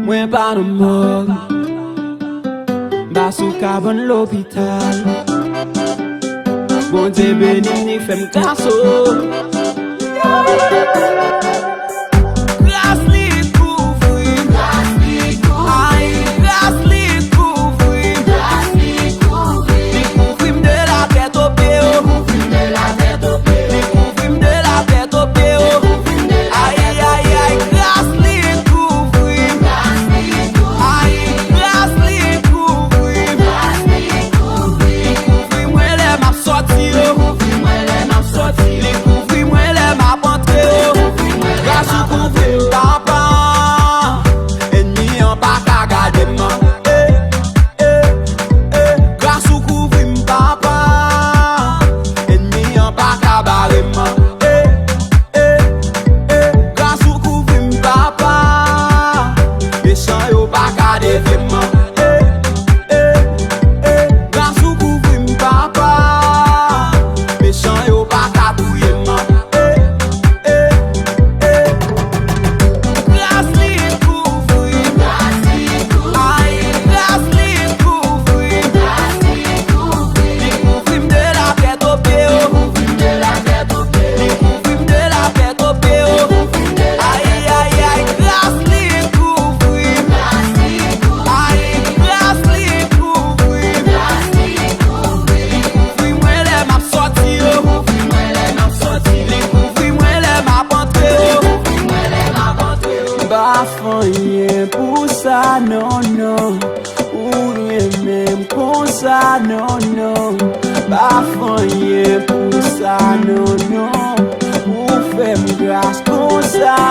Mwen pa nan morgue, ba sou ka ban l'hôpital. Bon Dieu béni ni fèm kaso. Grâce li couvri, aïe, grâce li couvri, li couvri de la tête aux pieds, li couvri de la tête aux pieds, aïe, aïe, aïe, grâce li couvri, aïe, grâce li couvri, li couvri moi les m'a sorti, li couvri moi les m'a rentré, grâce ou couvri papa, ennemi en pas qu'à garder moi, grâce ou couvri papa, ennemi en pas qu'à barrer moi, grâce ou couvri papa, méchant yo pas qu'à dévier moi, grâce ou couvri papa, méchant yo pas qu'à bouiller moi. Grâce li couvri, aïe, grâce li couvri, li couvri de la tête aux pieds, li couvri de la tête aux pieds, aïe, aïe, aïe, grâce li couvri, aïe, grâce li couvri, li couvri moi les m'a sorti, li couvri moi les m'a rentré. Ba fanyen pour ça, non, non. Ou rien même pour ça, non, non. Ba fanyen pour ça, non, non. Ou fais grâce pour ça,